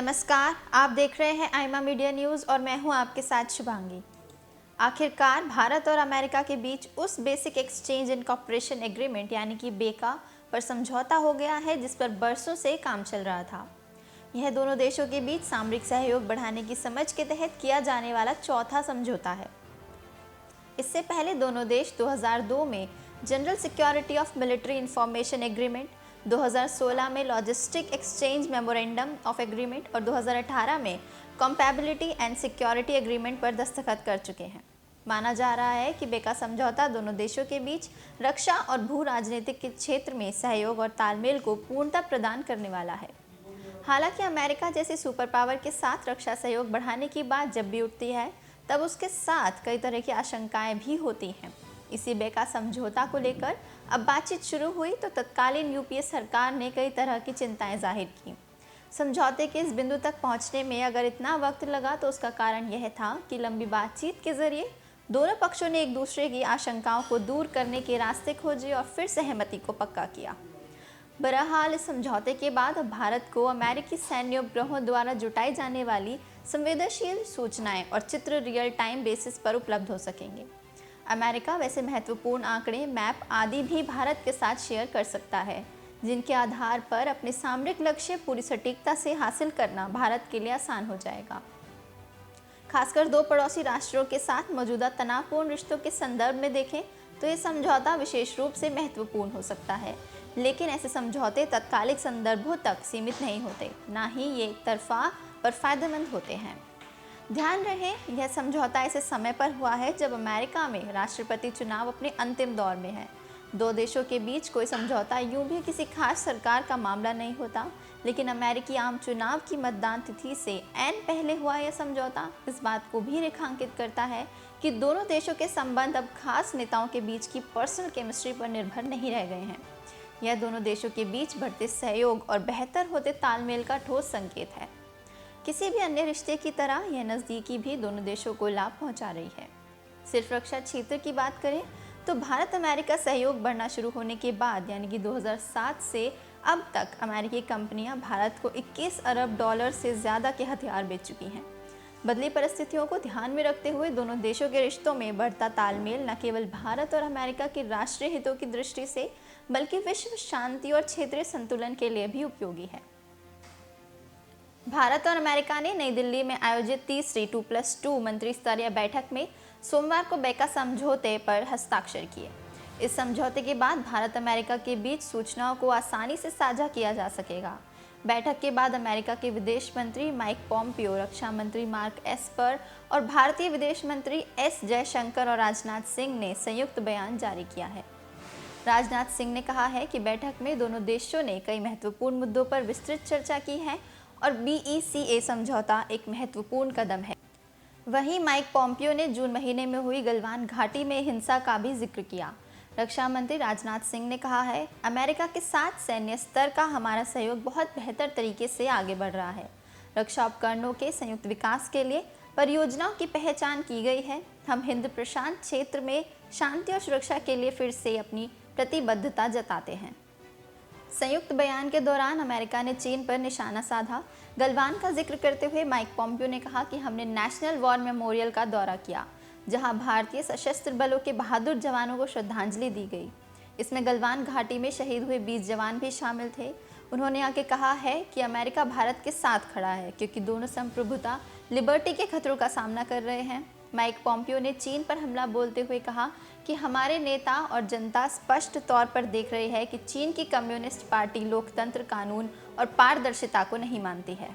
नमस्कार, आप देख रहे हैं आइमा मीडिया न्यूज़ और मैं हूं आपके साथ शुभांगी। आखिरकार भारत और अमेरिका के बीच उस basic exchange and cooperation agreement यानी कि बेका पर समझौता हो गया है जिस पर बरसों से काम चल रहा था। यह दोनों देशों के बीच सामरिक सहयोग बढ़ाने की समझ के तहत किया जाने वाला चौथा समझौता है। इससे पहले दोनों देश 2002 में general security of military information agreement, 2016 में logistic exchange memorandum of agreement और 2018 में कॉम्पैबिलिटी एंड सिक्योरिटी एग्रीमेंट पर दस्तखत कर चुके हैं। माना जा रहा है कि बेका समझौता दोनों देशों के बीच रक्षा और भू राजनीतिक के क्षेत्र में सहयोग और तालमेल को पूर्णता प्रदान करने वाला है। हालांकि अमेरिका जैसी सुपर पावर के साथ रक्षा सहयोग बढ़ाने की बात जब भी उठती है तब उसके साथ कई तरह की आशंकाएं भी होती हैं। इसी बेका समझौता को लेकर अब बातचीत शुरू हुई तो तत्कालीन यूपीए सरकार ने कई तरह की चिंताएं जाहिर की। समझौते के इस बिंदु तक पहुंचने में अगर इतना वक्त लगा तो उसका कारण यह था कि लंबी बातचीत के जरिए दोनों पक्षों ने एक दूसरे की आशंकाओं को दूर करने के रास्ते खोजे और फिर सहमति को पक्का किया। बहरहाल इस समझौते के बाद अब भारत को अमेरिकी सैन्य उपग्रहों द्वारा जुटाई जाने वाली संवेदनशील सूचनाएं और चित्र रियल टाइम बेसिस पर उपलब्ध हो सकेंगे। अमेरिका वैसे महत्वपूर्ण आंकड़े, मैप आदि भी भारत के साथ शेयर कर सकता है, जिनके आधार पर अपने सामरिक लक्ष्य पूरी सटीकता से हासिल करना भारत के लिए आसान हो जाएगा। खासकर दो पड़ोसी राष्ट्रों के साथ मौजूदा तनावपूर्ण रिश्तों के संदर्भ में देखें तो ये समझौता विशेष रूप से महत्वपूर्ण हो सकता है, लेकिन ऐसे समझौते तात्कालिक संदर्भों तक सीमित नहीं होते, ना ही ये एक तरफा पर फायदेमंद होते हैं। ध्यान रहे, यह समझौता ऐसे समय पर हुआ है जब अमेरिका में राष्ट्रपति चुनाव अपने अंतिम दौर में है। दो देशों के बीच कोई समझौता यूं भी किसी खास सरकार का मामला नहीं होता, लेकिन अमेरिकी आम चुनाव की मतदान तिथि से ऐन पहले हुआ यह समझौता इस बात को भी रेखांकित करता है कि दोनों देशों के संबंध अब खास नेताओं के बीच की पर्सनल केमिस्ट्री पर निर्भर नहीं रह गए हैं। यह दोनों देशों के बीच बढ़ते सहयोग और बेहतर होते तालमेल का ठोस संकेत है। किसी भी अन्य रिश्ते की तरह यह नज़दीकी भी दोनों देशों को लाभ पहुंचा रही है। सिर्फ रक्षा क्षेत्र की बात करें तो भारत अमेरिका सहयोग बढ़ना शुरू होने के बाद यानी कि 2007 से अब तक अमेरिकी कंपनियां भारत को 21 अरब डॉलर से ज़्यादा के हथियार बेच चुकी हैं। बदली परिस्थितियों को ध्यान में रखते हुए दोनों देशों के रिश्तों में बढ़ता तालमेल न केवल भारत और अमेरिका के राष्ट्रीय हितों की दृष्टि से बल्कि विश्व शांति और क्षेत्रीय संतुलन के लिए भी उपयोगी है। भारत और अमेरिका ने नई दिल्ली में आयोजित तीसरी 2+2 मंत्री स्तरीय बैठक में सोमवार को बेका समझौते पर हस्ताक्षर किए। इस समझौते के बाद भारत अमेरिका के बीच सूचनाओं को आसानी से साझा किया जा सकेगा। बैठक के बाद अमेरिका के विदेश मंत्री माइक पॉम्पियो, रक्षा मंत्री मार्क एस्पर और भारतीय विदेश मंत्री एस जयशंकर और राजनाथ सिंह ने संयुक्त बयान जारी किया है। राजनाथ सिंह ने कहा है कि बैठक में दोनों देशों ने कई महत्वपूर्ण मुद्दों पर विस्तृत चर्चा की है और BECA समझौता एक महत्वपूर्ण कदम है। वहीं माइक पॉम्पियो ने जून महीने में हुई गलवान घाटी में हिंसा का भी जिक्र किया। रक्षा मंत्री राजनाथ सिंह ने कहा है, अमेरिका के साथ सैन्य स्तर का हमारा सहयोग बहुत बेहतर तरीके से आगे बढ़ रहा है। रक्षा उपकरणों के संयुक्त विकास के लिए परियोजनाओं की पहचान की गई है। हम हिंद प्रशांत क्षेत्र में शांति और सुरक्षा के लिए फिर से अपनी प्रतिबद्धता जताते हैं। संयुक्त बयान के दौरान अमेरिका ने चीन पर निशाना साधा। गलवान का जिक्र करते हुए माइक पॉम्पियो ने कहा कि हमने नेशनल वॉर मेमोरियल का दौरा किया, जहां भारतीय सशस्त्र बलों के बहादुर जवानों को श्रद्धांजलि दी गई। इसमें गलवान घाटी में शहीद हुए 20 जवान भी शामिल थे। उन्होंने आगे कहा है कि अमेरिका भारत के साथ खड़ा है क्योंकि दोनों संप्रभुता, लिबर्टी के खतरों का सामना कर रहे हैं। माइक पॉम्पियो ने चीन पर हमला बोलते हुए कहा कि हमारे नेता और जनता स्पष्ट तौर पर देख रहे हैं कि चीन की कम्युनिस्ट पार्टी लोकतंत्र, कानून और पारदर्शिता को नहीं मानती है।